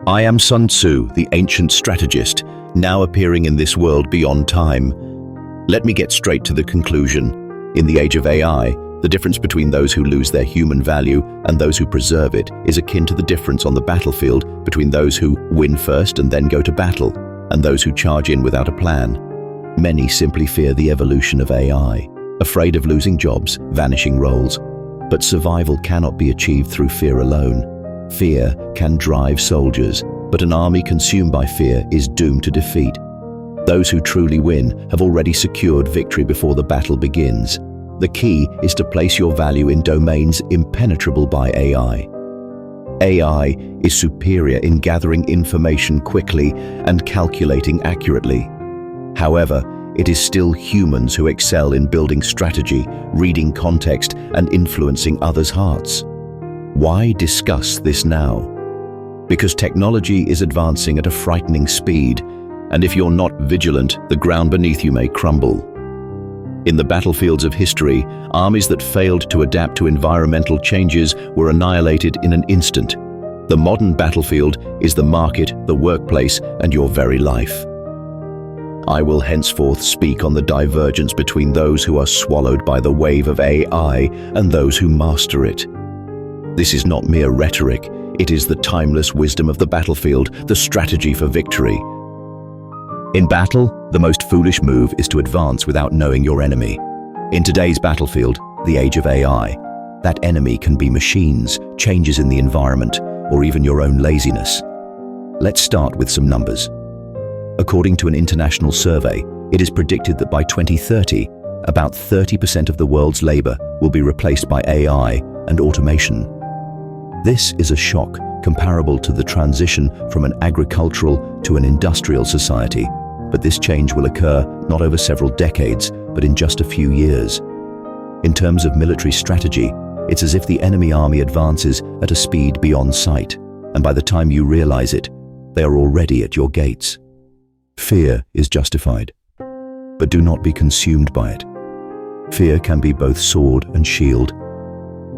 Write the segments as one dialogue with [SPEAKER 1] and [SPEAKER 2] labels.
[SPEAKER 1] I am Sun Tzu, the ancient strategist, now appearing in this world beyond time. Let me get straight to the conclusion. In the age of AI, the difference between those who lose their human value and those who preserve it is akin to the difference on the battlefield between those who win first and then go to battle, and those who charge in without a plan. Many simply fear the evolution of AI, afraid of losing jobs, vanishing roles. But survival cannot be achieved through fear alone. Fear can drive soldiers, but an army consumed by fear is doomed to defeat. Those who truly win have already secured victory before the battle begins. The key is to place your value in domains impenetrable by AI. AI is superior in gathering information quickly and calculating accurately. However, it is still humans who excel in building strategy, reading context, and influencing others' hearts. Why discuss this now? Because technology is advancing at a frightening speed, and if you're not vigilant, the ground beneath you may crumble. In the battlefields of history, armies that failed to adapt to environmental changes were annihilated in an instant. The modern battlefield is the market, the workplace, and your very life. I will henceforth speak on the divergence between those who are swallowed by the wave of AI and those who master it. This is not mere rhetoric, it is the timeless wisdom of the battlefield, the strategy for victory. In battle, the most foolish move is to advance without knowing your enemy. In today's battlefield, the age of AI, that enemy can be machines, changes in the environment, or even your own laziness. Let's start with some numbers. According to an international survey, it is predicted that by 2030, about 30% of the world's labor will be replaced by AI and automation. This is a shock comparable to the transition from an agricultural to an industrial society, but this change will occur not over several decades, but in just a few years. In terms of military strategy, it's as if the enemy army advances at a speed beyond sight, and by the time you realize it, they are already at your gates. Fear is justified, but do not be consumed by it. Fear can be both sword and shield.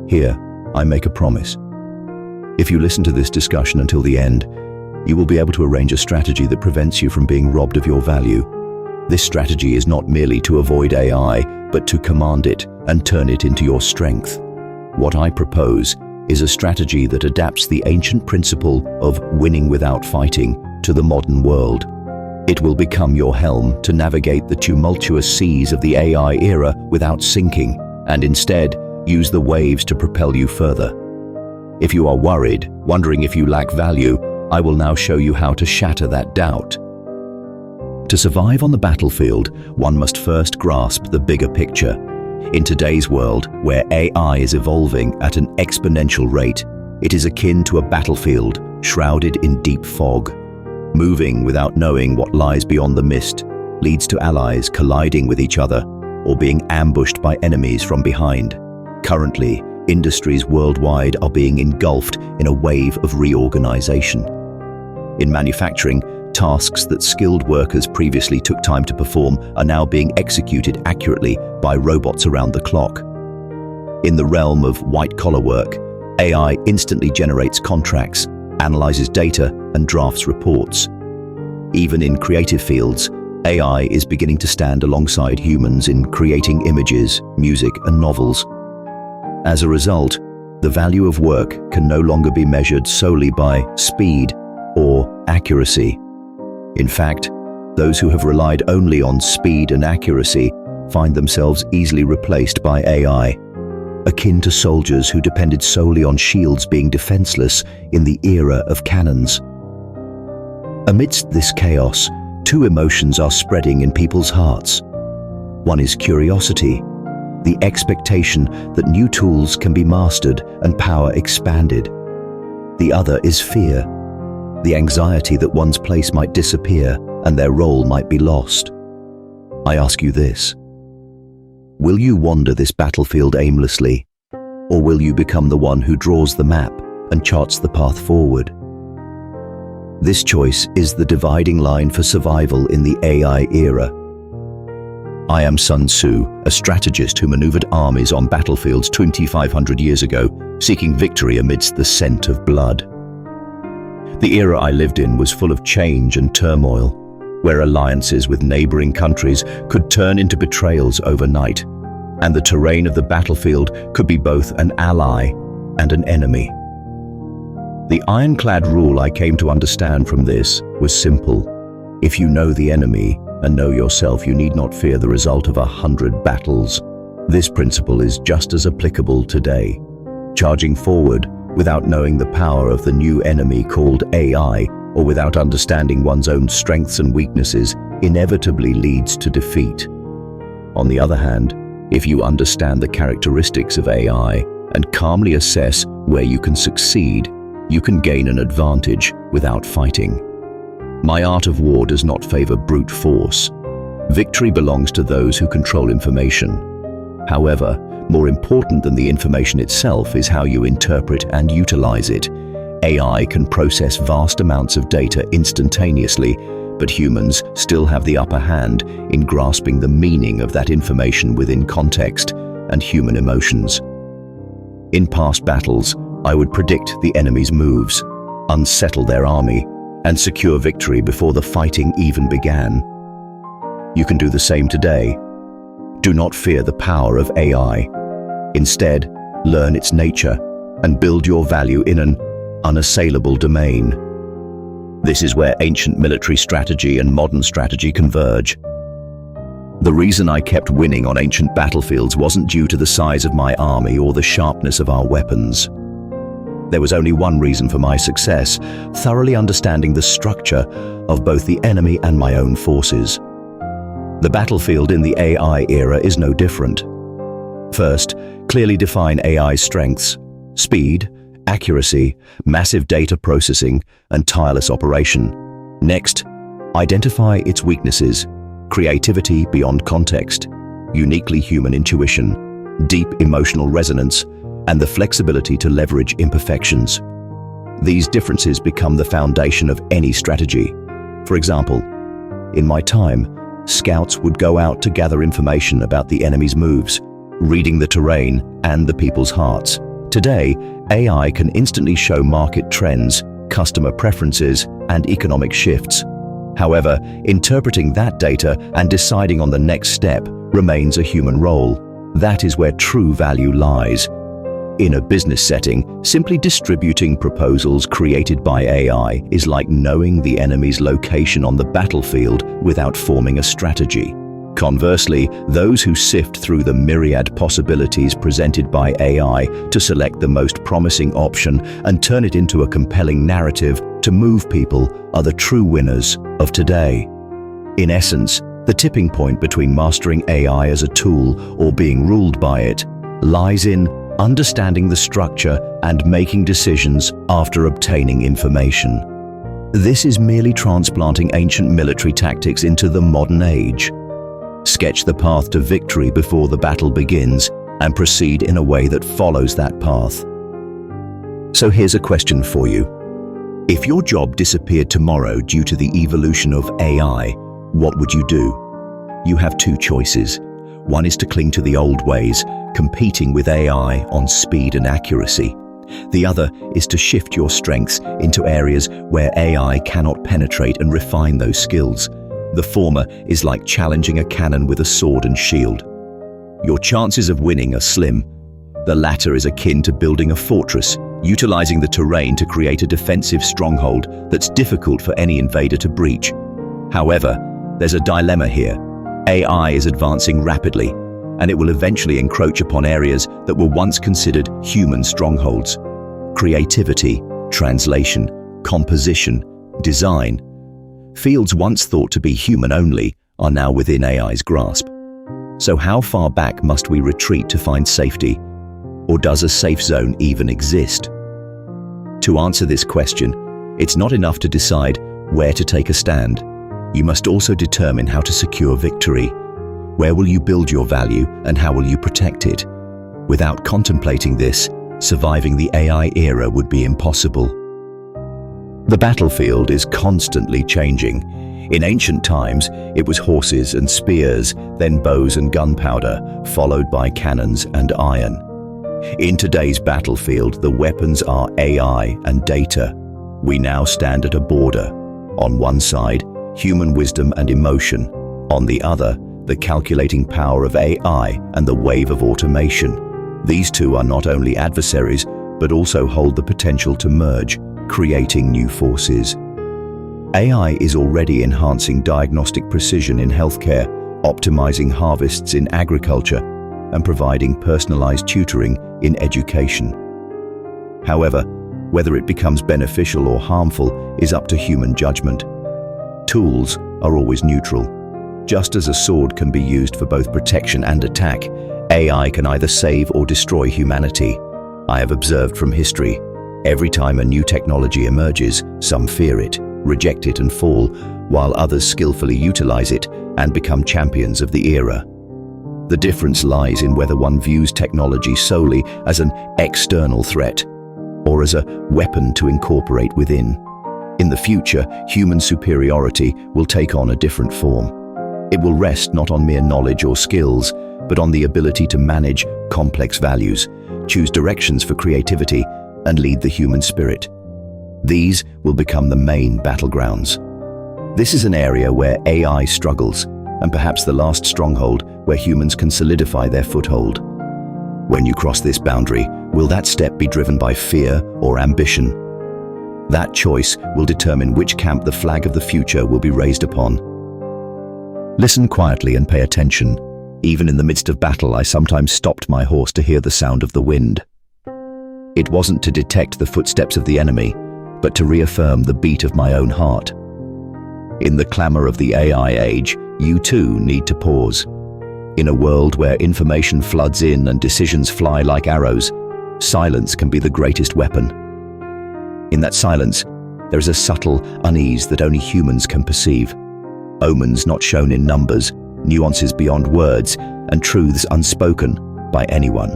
[SPEAKER 1] Here, I make a promise. If you listen to this discussion until the end, you will be able to arrange a strategy that prevents you from being robbed of your value. This strategy is not merely to avoid AI, but to command it and turn it into your strength. What I propose is a strategy that adapts the ancient principle of winning without fighting to the modern world. It will become your helm to navigate the tumultuous seas of the AI era without sinking, and instead use the waves to propel you further. If you are worried, wondering if you lack value, I will now show you how to shatter that doubt. To survive on the battlefield, one must first grasp the bigger picture. In today's world, where AI is evolving at an exponential rate, it is akin to a battlefield shrouded in deep fog. Moving without knowing what lies beyond the mist leads to allies colliding with each other or being ambushed by enemies from behind. Currently, industries worldwide are being engulfed in a wave of reorganization. In manufacturing, tasks that skilled workers previously took time to perform are now being executed accurately by robots around the clock. In the realm of white-collar work, AI instantly generates contracts, analyzes data, and drafts reports. Even in creative fields, AI is beginning to stand alongside humans in creating images, music, and novels. As a result, the value of work can no longer be measured solely by speed or accuracy. In fact, those who have relied only on speed and accuracy find themselves easily replaced by AI, akin to soldiers who depended solely on shields being defenseless in the era of cannons. Amidst this chaos, two emotions are spreading in people's hearts. One is curiosity, the expectation that new tools can be mastered and power expanded. The other is fear, the anxiety that one's place might disappear and their role might be lost. I ask you this: will you wander this battlefield aimlessly, or will you become the one who draws the map and charts the path forward? This choice is the dividing line for survival in the AI era. I am Sun Tzu, a strategist who maneuvered armies on battlefields 2,500 years ago, seeking victory amidst the scent of blood. The era I lived in was full of change and turmoil, where alliances with neighboring countries could turn into betrayals overnight, and the terrain of the battlefield could be both an ally and an enemy. The ironclad rule I came to understand from this was simple. If you know the enemy and know yourself, you need not fear the result of 100 battles. This principle is just as applicable today. Charging forward without knowing the power of the new enemy called AI, or without understanding one's own strengths and weaknesses, inevitably leads to defeat. On the other hand, if you understand the characteristics of AI and calmly assess where you can succeed, you can gain an advantage without fighting. My art of war does not favor brute force. Victory belongs to those who control information. However, more important than the information itself is how you interpret and utilize it. AI can process vast amounts of data instantaneously, but humans still have the upper hand in grasping the meaning of that information within context and human emotions. In past battles, I would predict the enemy's moves, unsettle their army, and secure victory before the fighting even began. You can do the same today. Do not fear the power of AI. Instead, learn its nature and build your value in an unassailable domain. This is where ancient military strategy and modern strategy converge. The reason I kept winning on ancient battlefields wasn't due to the size of my army or the sharpness of our weapons. There was only one reason for my success: thoroughly understanding the structure of both the enemy and my own forces. The battlefield in the AI era is no different. First, clearly define AI's strengths: speed, accuracy, massive data processing, and tireless operation. Next, identify its weaknesses: creativity beyond context, uniquely human intuition, deep emotional resonance, and the flexibility to leverage imperfections. These differences become the foundation of any strategy. For example, in my time, scouts would go out to gather information about the enemy's moves, reading the terrain and the people's hearts. Today, AI can instantly show market trends, customer preferences, and economic shifts. However, interpreting that data and deciding on the next step remains a human role. That is where true value lies. In a business setting, simply distributing proposals created by AI is like knowing the enemy's location on the battlefield without forming a strategy. Conversely, those who sift through the myriad possibilities presented by AI to select the most promising option and turn it into a compelling narrative to move people are the true winners of today. In essence, the tipping point between mastering AI as a tool or being ruled by it lies in understanding the structure and making decisions after obtaining information. This is merely transplanting ancient military tactics into the modern age. Sketch the path to victory before the battle begins and proceed in a way that follows that path. So here's a question for you. If your job disappeared tomorrow due to the evolution of AI, what would you do? You have two choices. One is to cling to the old ways, competing with AI on speed and accuracy. The other is to shift your strengths into areas where AI cannot penetrate and refine those skills. The former is like challenging a cannon with a sword and shield. Your chances of winning are slim. The latter is akin to building a fortress, utilizing the terrain to create a defensive stronghold that's difficult for any invader to breach. However, there's a dilemma here. AI is advancing rapidly, and it will eventually encroach upon areas that were once considered human strongholds. Creativity, translation, composition, design. Fields once thought to be human only are now within AI's grasp. So how far back must we retreat to find safety? Or does a safe zone even exist? To answer this question, it's not enough to decide where to take a stand. You must also determine how to secure victory. Where will you build your value and how will you protect it? Without contemplating this, surviving the AI era would be impossible. The battlefield is constantly changing. In ancient times, it was horses and spears, then bows and gunpowder, followed by cannons and iron. In today's battlefield, the weapons are AI and data. We now stand at a border. On one side, human wisdom and emotion. On the other, the calculating power of AI and the wave of automation. These two are not only adversaries, but also hold the potential to merge, creating new forces. AI is already enhancing diagnostic precision in healthcare, optimizing harvests in agriculture, and providing personalized tutoring in education. However, whether it becomes beneficial or harmful is up to human judgment. Tools are always neutral. Just as a sword can be used for both protection and attack, AI can either save or destroy humanity. I have observed from history, every time a new technology emerges, some fear it, reject it and fall, while others skillfully utilize it and become champions of the era. The difference lies in whether one views technology solely as an external threat or as a weapon to incorporate within. In the future, human superiority will take on a different form. It will rest not on mere knowledge or skills, but on the ability to manage complex values, choose directions for creativity, and lead the human spirit. These will become the main battlegrounds. This is an area where AI struggles, and perhaps the last stronghold where humans can solidify their foothold. When you cross this boundary, will that step be driven by fear or ambition? That choice will determine which camp the flag of the future will be raised upon. Listen quietly and pay attention. Even in the midst of battle, I sometimes stopped my horse to hear the sound of the wind. It wasn't to detect the footsteps of the enemy, but to reaffirm the beat of my own heart. In the clamor of the AI age, you too need to pause. In a world where information floods in and decisions fly like arrows, silence can be the greatest weapon. In that silence, there is a subtle unease that only humans can perceive. Omens not shown in numbers, nuances beyond words, and truths unspoken by anyone.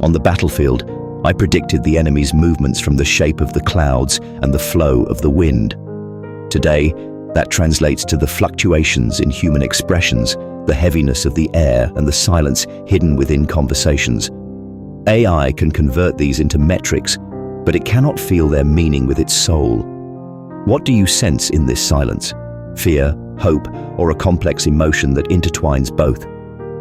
[SPEAKER 1] On the battlefield, I predicted the enemy's movements from the shape of the clouds and the flow of the wind. Today, that translates to the fluctuations in human expressions, the heaviness of the air and the silence hidden within conversations. AI can convert these into metrics, but it cannot feel their meaning with its soul. What do you sense in this silence? Fear, hope, or a complex emotion that intertwines both?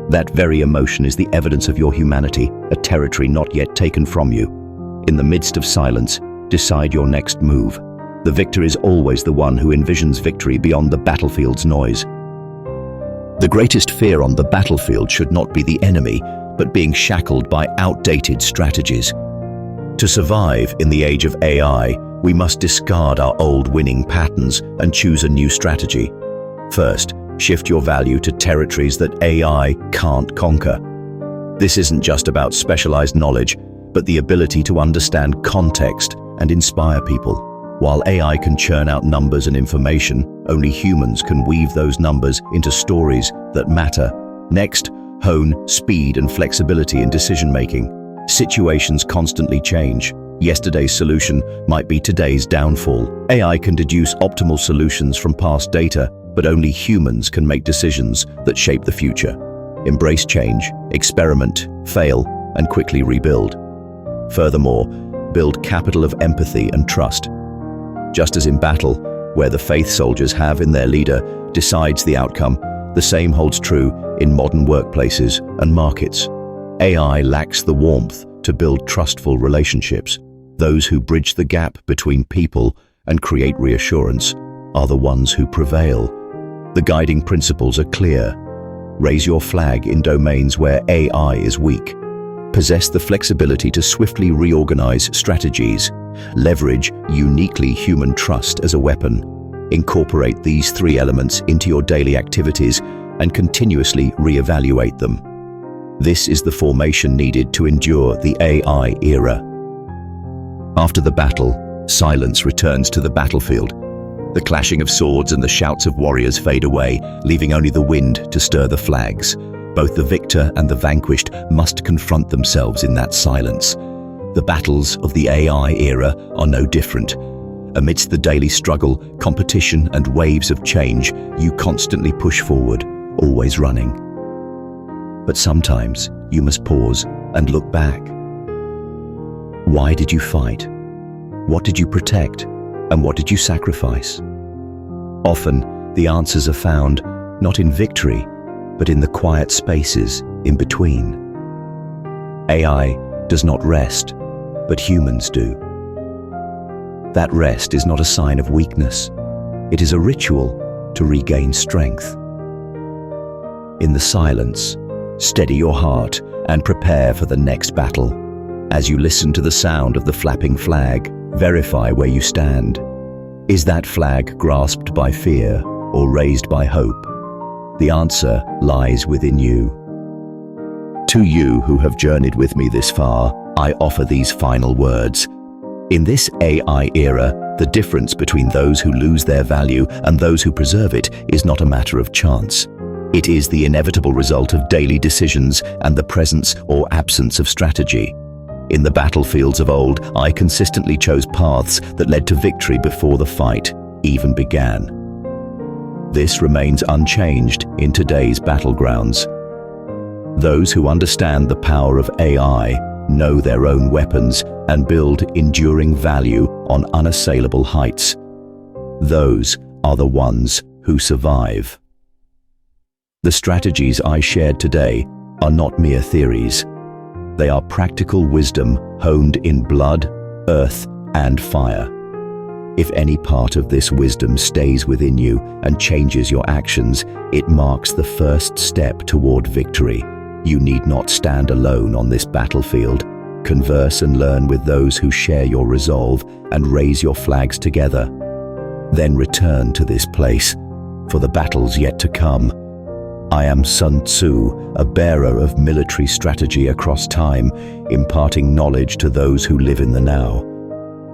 [SPEAKER 1] That very emotion is the evidence of your humanity, a territory not yet taken from you. In the midst of silence, decide your next move. The victor is always the one who envisions victory beyond the battlefield's noise. The greatest fear on the battlefield should not be the enemy, but being shackled by outdated strategies. To survive in the age of AI, we must discard our old winning patterns and choose a new strategy. First, shift your value to territories that AI can't conquer. This isn't just about specialized knowledge, but the ability to understand context and inspire people. While AI can churn out numbers and information, only humans can weave those numbers into stories that matter. Next, hone speed and flexibility in decision-making. Situations constantly change. Yesterday's solution might be today's downfall. AI can deduce optimal solutions from past data, but only humans can make decisions that shape the future. Embrace change, experiment, fail, and quickly rebuild. Furthermore, build capital of empathy and trust. Just as in battle, where the faith soldiers have in their leader decides the outcome, the same holds true in modern workplaces and markets. AI lacks the warmth to build trustful relationships. Those who bridge the gap between people and create reassurance are the ones who prevail. The guiding principles are clear. Raise your flag in domains where AI is weak. Possess the flexibility to swiftly reorganize strategies. Leverage uniquely human trust as a weapon. Incorporate these three elements into your daily activities and continuously reevaluate them. This is the formation needed to endure the AI era. After the battle, silence returns to the battlefield. The clashing of swords and the shouts of warriors fade away, leaving only the wind to stir the flags. Both the victor and the vanquished must confront themselves in that silence. The battles of the AI era are no different. Amidst the daily struggle, competition, and waves of change, you constantly push forward, always running. But sometimes you must pause and look back. Why did you fight? What did you protect, and what did you sacrifice? Often, the answers are found not in victory, but in the quiet spaces in between. AI does not rest, but humans do. That rest is not a sign of weakness. It is a ritual to regain strength. In the silence, steady your heart and prepare for the next battle. As you listen to the sound of the flapping flag, verify where you stand. Is that flag grasped by fear or raised by hope? The answer lies within you. To you who have journeyed with me this far, I offer these final words. In this AI era, the difference between those who lose their value and those who preserve it is not a matter of chance. It is the inevitable result of daily decisions and the presence or absence of strategy. In the battlefields of old, I consistently chose paths that led to victory before the fight even began. This remains unchanged in today's battlegrounds. Those who understand the power of AI know their own weapons and build enduring value on unassailable heights. Those are the ones who survive. The strategies I shared today are not mere theories. They are practical wisdom honed in blood, earth, and fire. If any part of this wisdom stays within you and changes your actions, it marks the first step toward victory. You need not stand alone on this battlefield. Converse and learn with those who share your resolve and raise your flags together. Then return to this place for the battles yet to come. I am Sun Tzu, a bearer of military strategy across time, imparting knowledge to those who live in the now.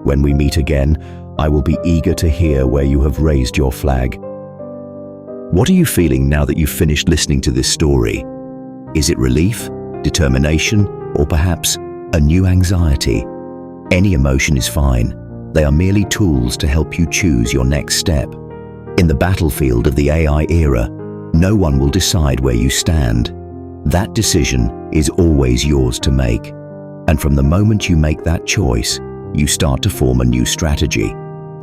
[SPEAKER 1] When we meet again, I will be eager to hear where you have raised your flag. What are you feeling now that you've finished listening to this story? Is it relief, determination, or perhaps a new anxiety? Any emotion is fine. They are merely tools to help you choose your next step. In the battlefield of the AI era, no one will decide where you stand. That decision is always yours to make. And from the moment you make that choice, you start to form a new strategy.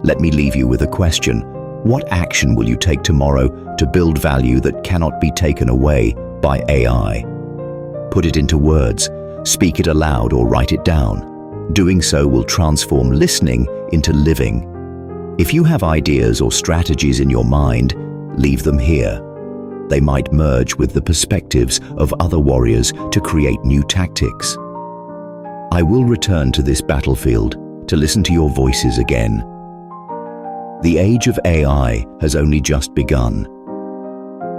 [SPEAKER 1] Let me leave you with a question. What action will you take tomorrow to build value that cannot be taken away by AI? Put it into words, speak it aloud, or write it down. Doing so will transform listening into living. If you have ideas or strategies in your mind, leave them here. They might merge with the perspectives of other warriors to create new tactics. I will return to this battlefield to listen to your voices again. The age of AI has only just begun.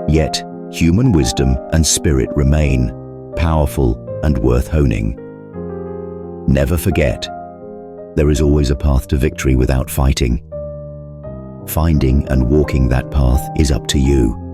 [SPEAKER 1] Yet, human wisdom and spirit remain powerful and worth honing. Never forget, there is always a path to victory without fighting. Finding and walking that path is up to you.